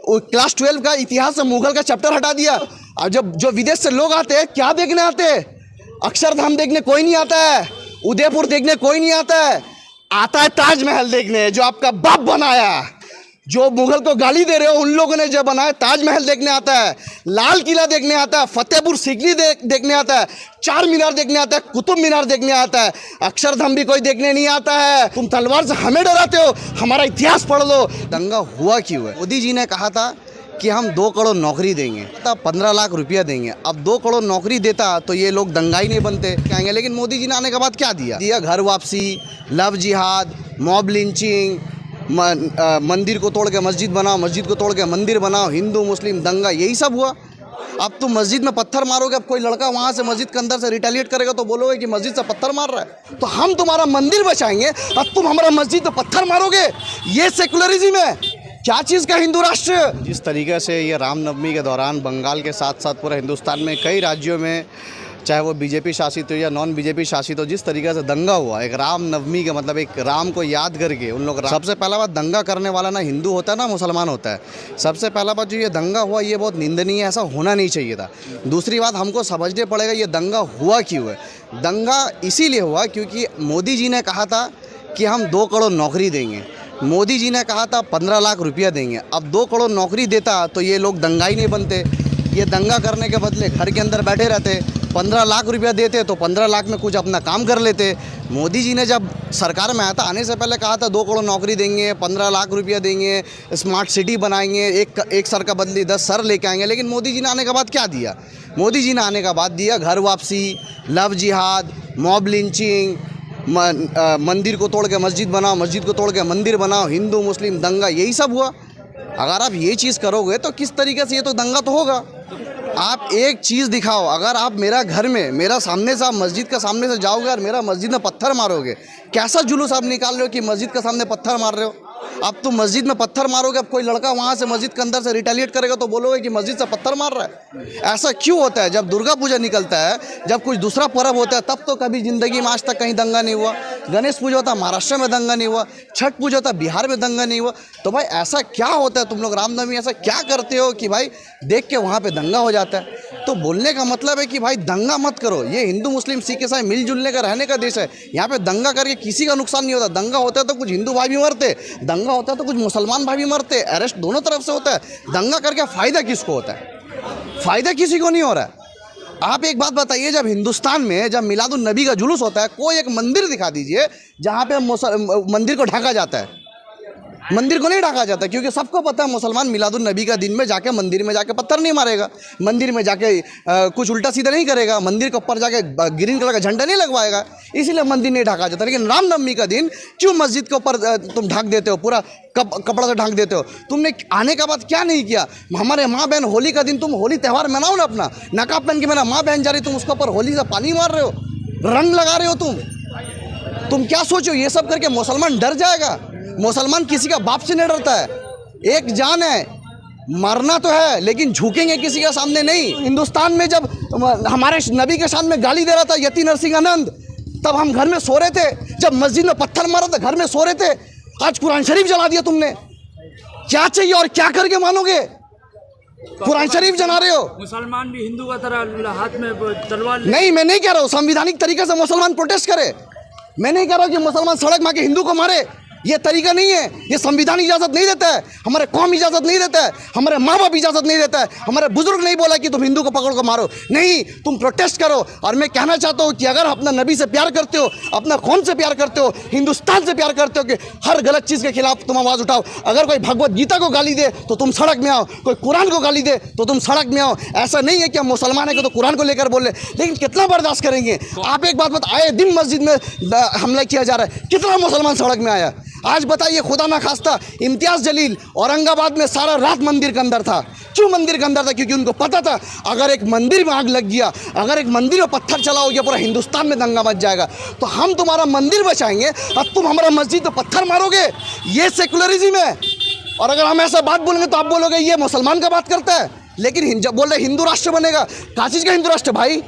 Class 12 का इतिहास से मुगल का चैप्टर हटा दिया। और जब जो विदेश से लोग आते हैं क्या देखने आते हैं? अक्षरधाम देखने कोई नहीं आता है, उदयपुर देखने कोई नहीं आता है, आता है ताजमहल देखने जो आपका बाप बनाया। जो मुगल को गाली दे रहे हो उन लोगों ने जो बनाया, ताजमहल देखने आता है, लाल किला देखने आता है, फतेहपुर सीकरी देखने आता है, चार मीनार देखने आता है, कुतुब मीनार देखने आता है, अक्षरधाम भी कोई देखने नहीं आता है। तुम तलवार से हमें डराते हो, हमारा इतिहास पढ़ लो। दंगा हुआ क्यों है? मोदी जी ने कहा था कि हम 2 करोड़ नौकरी देंगे, तब 15 लाख रुपया देंगे। अब 2 करोड़ नौकरी देता तो ये लोग दंगाई नहीं बनते कहेंगे। लेकिन मोदी जी ने आने के बाद क्या दिया? घर वापसी, लव जिहाद, मॉब लिंचिंग, मंदिर को तोड़ के मस्जिद बनाओ, मस्जिद को तोड़ के मंदिर बनाओ, हिंदू मुस्लिम दंगा, यही सब हुआ। अब तुम मस्जिद में पत्थर मारोगे, अब कोई लड़का वहाँ से मस्जिद के अंदर से रिटेलिएट करेगा तो बोलोगे कि मस्जिद से पत्थर मार रहा है। तो हम तुम्हारा मंदिर बचाएंगे, अब तुम हमारा मस्जिद पे पत्थर मारोगे, ये सेकुलरिज्म है? क्या चीज़ का हिंदू राष्ट्र? जिस तरीके से ये रामनवमी के दौरान बंगाल के साथ साथ पूरे हिंदुस्तान में कई राज्यों में, चाहे वो बीजेपी शासित हो या नॉन बीजेपी शासित हो, जिस तरीके से दंगा हुआ एक रामनवमी का मतलब एक राम को याद करके उन लोग, सबसे पहला बात दंगा करने वाला ना हिंदू होता है ना मुसलमान होता है। सबसे पहला बात जो ये दंगा हुआ ये बहुत निंदनीय है, ऐसा होना नहीं चाहिए था। दूसरी बात हमको समझने पड़ेगा ये दंगा हुआ क्यों है। दंगा इसीलिए हुआ क्योंकि मोदी जी ने कहा था कि हम 2 करोड़ नौकरी देंगे, मोदी जी ने कहा था 15 लाख रुपया देंगे। अब 2 करोड़ नौकरी देता तो ये लोग दंगाई नहीं बनते, ये दंगा करने के बदले घर के अंदर बैठे रहते। 15 लाख रुपया देते तो 15 लाख में कुछ अपना काम कर लेते। मोदी जी ने जब सरकार में आया था आने से पहले कहा था 2 करोड़ नौकरी देंगे, 15 लाख रुपया देंगे, स्मार्ट सिटी बनाएंगे, एक सर का बदले 10 सर लेके आएंगे। लेकिन मोदी जी ने आने के बाद क्या दिया? मोदी जी ने आने के बाद दिया घर वापसी, लव जिहाद, मॉब लिंचिंग, मंदिर को तोड़ के मस्जिद बनाओ, मस्जिद को तोड़ के मंदिर बनाओ, हिंदू मुस्लिम दंगा, यही सब हुआ। अगर आप ये चीज़ करोगे तो किस तरीके से ये तो दंगा तो होगा। आप एक चीज़ दिखाओ, अगर आप मेरा घर में मेरा सामने से आप मस्जिद के सामने से जाओगे और मेरा मस्जिद में पत्थर मारोगे, कैसा जुलूस आप निकाल रहे हो कि मस्जिद के सामने पत्थर मार रहे हो? अब तुम मस्जिद में पत्थर मारोगे, अब कोई लड़का वहाँ से मस्जिद के अंदर से रिटेलिएट करेगा तो बोलोगे कि मस्जिद से पत्थर मार रहा है। ऐसा क्यों होता है? जब दुर्गा पूजा निकलता है, जब कुछ दूसरा पर्व होता है, तब तो कभी ज़िंदगी में आज तक कहीं दंगा नहीं हुआ। गणेश पूजा होता महाराष्ट्र में दंगा नहीं हुआ, छठ पूजा होता बिहार में दंगा नहीं हुआ। तो भाई ऐसा क्या होता है? तुम लोग रामनवमी ऐसा क्या करते हो कि भाई देख के वहाँ पर दंगा हो जाता है? तो बोलने का मतलब है कि भाई दंगा मत करो। ये हिंदू मुस्लिम सिख ईसाई मिलजुलने का रहने का देश है, यहाँ पे दंगा करके किसी का नुकसान नहीं होता। दंगा होता है तो कुछ हिंदू भाई भी मरते, दंगा होता है तो कुछ मुसलमान भाई भी मरते, अरेस्ट दोनों तरफ से होता है। दंगा करके फ़ायदा किसको होता है? फ़ायदा किसी को नहीं हो रहा है। आप एक बात बताइए, जब हिंदुस्तान में जब मिलादुन नबी का जुलूस होता है, कोई एक मंदिर दिखा दीजिए जहाँ पे मंदिर को ढका जाता है। मंदिर को नहीं ढका जाता क्योंकि सबको पता है मुसलमान मिलादुन नबी का दिन में जाके मंदिर में जाके पत्थर नहीं मारेगा, मंदिर में जाके कुछ उल्टा सीधा नहीं करेगा, मंदिर के ऊपर जाके ग्रीन कलर का झंडा नहीं लगवाएगा, इसीलिए मंदिर नहीं ढका जाता। लेकिन रामनवमी का दिन क्यों मस्जिद के ऊपर तुम ढक देते हो, पूरा कपड़ा से ढक देते हो? तुमने आने के बाद क्या नहीं किया? हमारे माँ बहन होली का दिन तुम होली त्यौहार मनाओ ना, अपना नकाब पहन के मेरा माँ बहन जा रही, तुम उसके ऊपर होली से पानी मार रहे हो, रंग लगा रहे हो। तुम क्या सोचो ये सब करके मुसलमान डर जाएगा? मुसलमान किसी का बाप से नहीं डरता है। एक जान है, मरना तो है लेकिन झुकेंगे किसी के सामने नहीं। हिंदुस्तान में जब हमारे नबी के सामने गाली दे रहा था यति नरसिंह आनंद, तब हम घर में सो रहे थे। जब मस्जिद में पत्थर मारा था घर में सो रहे थे। आज कुरान शरीफ जला दिया तुमने। क्या चाहिए और क्या करके मानोगे? कुरान शरीफ जला रहे हो। मुसलमान भी हिंदू का तरह हाथ में तलवार नहीं, मैं नहीं कह रहा हूँ संवैधानिक तरीके से मुसलमान प्रोटेस्ट करे। मैं नहीं कह रहा हूँ कि मुसलमान सड़क में आके हिंदू को मारे, ये तरीका नहीं है। ये संविधान इजाज़त नहीं देता है, हमारे कौम इजाज़त नहीं देता है, हमारे माँ बाप इजाज़त नहीं देता है, हमारे बुजुर्ग नहीं बोला कि तुम हिंदू को पकड़ को मारो। नहीं, तुम प्रोटेस्ट करो। और मैं कहना चाहता हूँ कि अगर अपना नबी से प्यार करते हो, अपना कौम से प्यार करते हो, हिंदुस्तान से प्यार करते हो, कि हर गलत चीज़ के खिलाफ तुम आवाज़ उठाओ। अगर कोई भगवत गीता को गाली दे तो तुम सड़क में आओ, कोई कुरान को गाली दे तो तुम सड़क में आओ। ऐसा नहीं है कि हम मुसलमान है तो कुरान को लेकर बोले। लेकिन कितना बर्दाश्त करेंगे? आप एक बात बताए, दिन मस्जिद में हमला किया जा रहा है, कितना मुसलमान सड़क में आया? आज बताइए, खुदा ना खास्ता इम्तियाज़ जलील औरंगाबाद में सारा रात मंदिर के अंदर था। क्यों मंदिर के अंदर था? क्योंकि उनको पता था अगर एक मंदिर में आग लग गया, अगर एक मंदिर में पत्थर चला हो गया, पूरा हिंदुस्तान में दंगा मच जाएगा। तो हम तुम्हारा मंदिर बचाएंगे और तुम हमारा मस्जिद में पत्थर मारोगे, ये सेकुलरिज्म है। और अगर हम ऐसा बात बोलेंगे तो आप बोलोगे ये मुसलमान का बात करता है। लेकिन जब बोल रहे हिंदू राष्ट्र बनेगा, क्या चीज़ का हिंदू राष्ट्र भाई?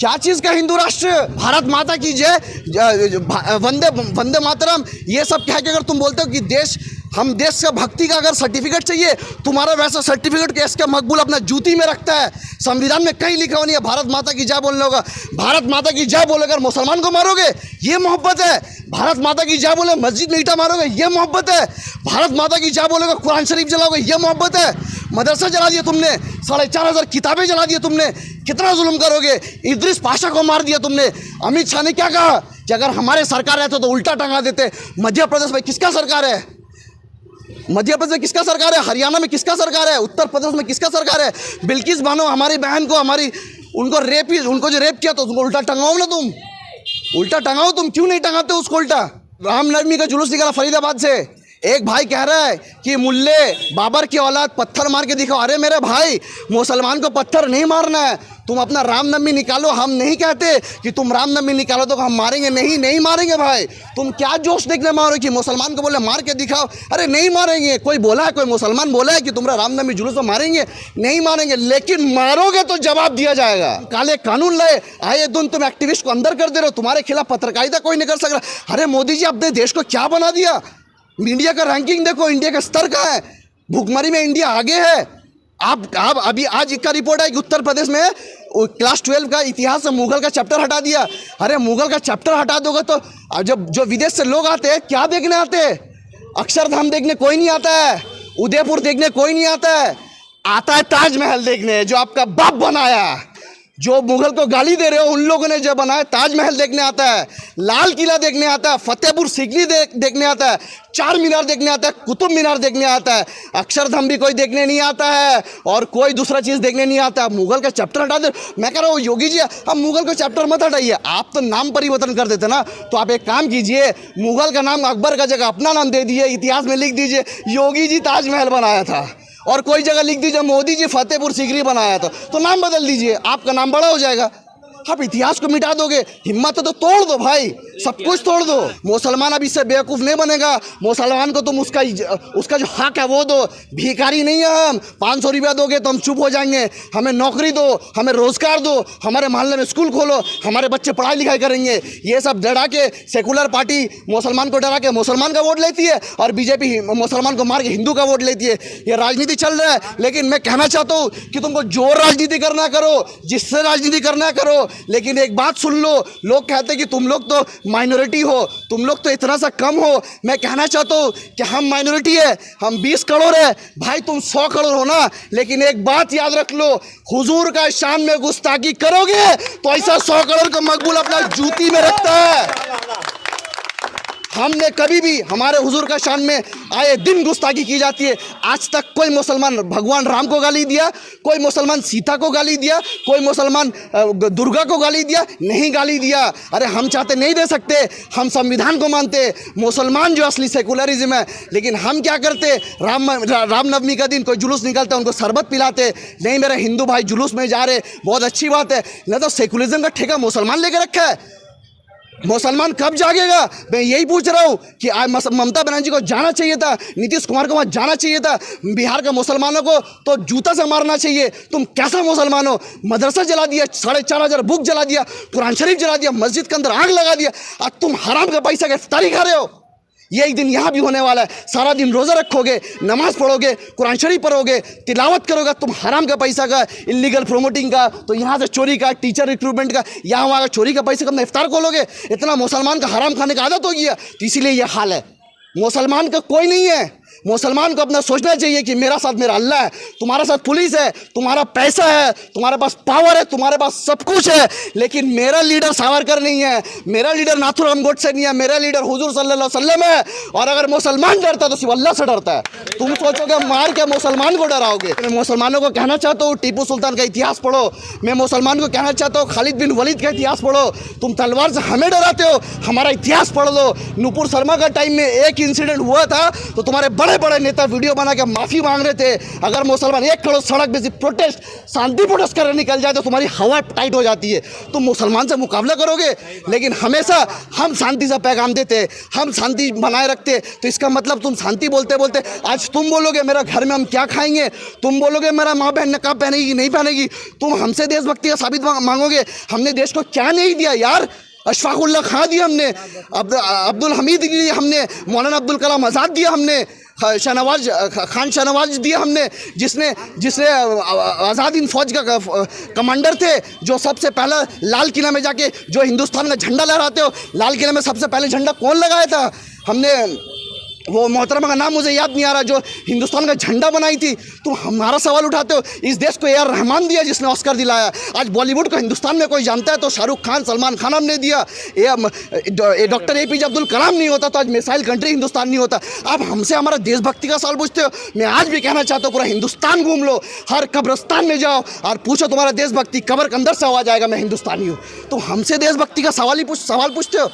क्या चीज़ का हिंदू राष्ट्र? भारत माता की जय, वंदे वंदे मातरम, ये सब कह के अगर तुम बोलते हो कि देश हम देश का भक्ति का अगर सर्टिफिकेट चाहिए, तुम्हारा वैसा सर्टिफिकेट केस का मकबूल अपना जूती में रखता है। संविधान में कहीं लिखा नहीं है भारत माता की जय बोलने होगा। भारत माता की जय बोलेकर मुसलमान को मारोगे, ये मोहब्बत है। भारत माता की जय बोले मस्जिद में ईंटा मारोगे, ये मोहब्बत है। भारत माता की जय बोलेगा कुरान शरीफ जलाओगे, ये मोहब्बत है। मदरसा जला दिया तुमने, 4,500 किताबें जला दिया तुमने, कितना जुल्म करोगे। इद्रिस पाशा को मार दिया तुमने। अमित शाह ने क्या कहा कि अगर हमारे सरकार रहते तो उल्टा टंगा देते। मध्य प्रदेश में किसका सरकार है? मध्य प्रदेश में किसका सरकार है? हरियाणा में किसका सरकार है? उत्तर प्रदेश में किसका सरकार है? बिल्किस बानो हमारी बहन को उनको जो रेप किया तो उसको उल्टा टंगाओ ना तुम, उल्टा टंगाओ तुम। क्यों नहीं टंगाते उसको उल्टा? रामनवमी का जुलूस निकाला फरीदाबाद से। एक भाई कह रहा है कि मुल्ले बाबर की औलाद पत्थर मार के दिखाओ। अरे मेरे भाई, मुसलमान को पत्थर नहीं मारना है। तुम अपना रामनवमी निकालो। हम नहीं कहते कि तुम रामनवमी निकालो तो हम मारेंगे, नहीं मारेंगे भाई। तुम क्या जोश देखने मारो कि मुसलमान को बोले मार के दिखाओ? अरे नहीं मारेंगे। कोई बोला है, कोई मुसलमान बोला है कि तुम्हारा रामनवमी जुलूस तो मारेंगे? नहीं मारेंगे, लेकिन मारोगे तो जवाब दिया जाएगा। काले कानून लाए, आए दिन तुम एक्टिविस्ट को अंदर कर दे रहे हो। तुम्हारे खिलाफ पत्रकारिता कोई नहीं कर सक रहा। अरे मोदी जी, अपने देश को क्या बना दिया। इंडिया का रैंकिंग देखो, इंडिया का स्तर कहाँ है। भुखमरी में इंडिया आगे है। आप अभी आज का रिपोर्ट है कि उत्तर प्रदेश में क्लास 12 का इतिहास से मुगल का चैप्टर हटा दिया। अरे मुगल का चैप्टर हटा दोगे तो जब जो विदेश से लोग आते हैं, क्या देखने आते हैं? अक्षरधाम देखने कोई नहीं आता है, उदयपुर देखने कोई नहीं आता है। आता है ताजमहल देखने, जो आपका बाप बनाया। जो मुगल को गाली दे रहे हो उन लोगों ने जो बनाया। ताजमहल देखने आता है, लाल किला देखने आता है, फतेहपुर सीकरी देखने आता है, चार मीनार देखने आता है, कुतुब मीनार देखने आता है। अक्षरधाम भी कोई देखने नहीं आता है और कोई दूसरा चीज़ देखने नहीं आता। मुगल का चैप्टर हटा दे। मैं कह रहा हूँ योगी जी, अब मुगल का चैप्टर मत हटाइए। आप तो नाम परिवर्तन कर देते ना, तो आप एक काम कीजिए, मुगल का नाम अकबर का जगह अपना नाम दे दीजिए। इतिहास में लिख दीजिए योगी जी ताजमहल बनाया था, और कोई जगह लिख दीजिए मोदी जी फतेहपुर सीकरी बनाया था। तो नाम बदल दीजिए, आपका नाम बड़ा हो जाएगा। आप इतिहास को मिटा दोगे, हिम्मत तो तोड़ दो भाई, सब कुछ तोड़ दो। मुसलमान अब इससे बेवकूफ़ नहीं बनेगा। मुसलमान को तुम उसका जो हक है वो दो। भिखारी नहीं है हम। 500 रुपया दोगे तो हम चुप हो जाएंगे। हमें नौकरी दो, हमें रोज़गार दो, हमारे मोहल्ले में स्कूल खोलो, हमारे बच्चे पढ़ाई लिखाई करेंगे। ये सब डरा के सेकुलर पार्टी मुसलमान को डरा के मुसलमान का वोट लेती है, और बीजेपी मुसलमान को मार के हिंदू का वोट लेती है। ये राजनीति चल रहा है। लेकिन मैं कहना चाहता हूँ कि तुमको जो राजनीति करना करो, जिससे राजनीति करना करो, लेकिन एक बात सुन लो। लोग कहते हैं कि तुम लोग तो माइनॉरिटी हो, तुम लोग तो इतना सा कम हो। मैं कहना चाहता हूँ कि हम माइनॉरिटी है, हम 20 करोड़ है भाई, तुम 100 करोड़ हो ना। लेकिन एक बात याद रख लो, हुजूर का शान में गुस्ताखी करोगे तो ऐसा 100 करोड़ का मकबूल अपना जूती में रखता है। हमने कभी भी हमारे हुजूर का शान में आए दिन गुस्ताखी की जाती है। आज तक कोई मुसलमान भगवान राम को गाली दिया, कोई मुसलमान सीता को गाली दिया, कोई मुसलमान दुर्गा को गाली दिया? नहीं गाली दिया। अरे हम चाहते नहीं दे सकते, हम संविधान को मानते। मुसलमान जो असली सेकुलरिज्म है। लेकिन हम क्या करते, रामनवमी का दिन कोई जुलूस निकलता है, उनको शरबत पिलाते। नहीं मेरे हिंदू भाई जुलूस में जा रहे, बहुत अच्छी बात है, नहीं तो सेकुलरिज्म का ठेका मुसलमान लेकर रखा है। मुसलमान कब जागेगा? मैं यही पूछ रहा हूँ कि आज ममता बनर्जी को जाना चाहिए था, नीतीश कुमार को वहाँ जाना चाहिए था। बिहार के मुसलमानों को तो जूता से मारना चाहिए। तुम कैसा मुसलमान हो? मदरसा जला दिया, 4,500 बुक जला दिया, कुरान शरीफ जला दिया, मस्जिद के अंदर आग लगा दिया। आज तुम हराम का पैसा का इफ्तारी खा रहे हो। ये एक दिन यहाँ भी होने वाला है। सारा दिन रोज़ा रखोगे, नमाज पढ़ोगे, कुरान शरीफ पढ़ोगे, तिलावत करोगे, तुम हराम का पैसा का, इलीगल प्रोमोटिंग का, तो यहाँ से चोरी का, टीचर रिक्रूटमेंट का, यहाँ वहाँ का चोरी का पैसे का अपना इफ्तार खोलोगे। इतना मुसलमान का हराम खाने का आदत हो गया, तो इसीलिए ये हाल है। मुसलमान का कोई नहीं है। मुसलमान को अपना सोचना चाहिए कि मेरा साथ मेरा अल्लाह है, तुम्हारा साथ पुलिस है, तुम्हारा पैसा है, तुम्हारे पास पावर है, तुम्हारे पास सब कुछ है। लेकिन मेरा लीडर सावरकर नहीं है, मेरा लीडर नाथुराम गोडसे नहीं है, मेरा लीडर हुजूर सल्लल्लाहु अलैहि वसल्लम है। और अगर मुसलमान डरता तो सिर्फ अल्लाह से डरता है। तुम सोचोगे मार के मुसलमान को डराओगे। मैं मुसलमानों को कहना चाहता हूँ टीपू सुल्तान का इतिहास पढ़ो। मैं मुसलमान को कहना चाहता हूँ खालिद बिन वलीद का इतिहास पढ़ो। तुम तलवार से हमें डराते हो, हमारा इतिहास पढ़ लो। नुपुर शर्मा का टाइम में एक इंसिडेंट हुआ था तो तुम्हारे बड़े बड़े नेता वीडियो बना के माफ़ी मांग रहे थे। अगर मुसलमान 1 करोड़ सड़क में से प्रोटेस्ट, शांति प्रोटेस्ट करने निकल जाए तो तुम्हारी हवा टाइट हो जाती है, तुम मुसलमान से मुकाबला करोगे। लेकिन हमेशा हम शांति से पैगाम देते, हम शांति बनाए रखते। तो इसका मतलब तुम शांति बोलते बोलते आज तुम बोलोगे मेरा घर में हम क्या खाएंगे, तुम बोलोगे मेरा माँ बहन नकाब पहनेगी नहीं पहनेगी, तुम हमसे देशभक्ति का साबित मांगोगे। हमने देश को क्या नहीं दिया यार? अशफाकुल्ला खां दिया हमने, अब्दुल हमीद दिया हमने, मौलाना अब्दुल कलाम आज़ाद दिया हमने, खान शाहनवाज दिया हमने, जिसने जिसने आज़ाद हिंद फौज का कमांडर थे, जो सबसे पहला लाल किला में जाके जो हिंदुस्तान का झंडा लहराते हो, लाल किला में सबसे पहले झंडा कौन लगाया था? हमने, वो मोहतरमा का नाम मुझे याद नहीं आ रहा, जो हिंदुस्तान का झंडा बनाई थी। तुम हमारा सवाल उठाते हो। इस देश को ए.आर. रहमान दिया, जिसने ऑस्कर दिलाया। आज बॉलीवुड को हिंदुस्तान में कोई जानता है तो शाहरुख खान, सलमान खान हमने दिया। डॉक्टर APJ अब्दुल कलाम नहीं होता तो आज मिसाइल कंट्री हिंदुस्तान नहीं होता। आप हमसे हमारा देशभक्ति का सवाल पूछते हो। मैं आज भी कहना चाहता हूँ, पूरा हिंदुस्तान घूम लो, हर कब्रिस्तान में जाओ और पूछो तुम्हारा देशभक्ति, कब्र के अंदर से आवाज आएगा मैं हिंदुस्तानी हूँ। तो हमसे देशभक्ति का सवाल पूछते हो।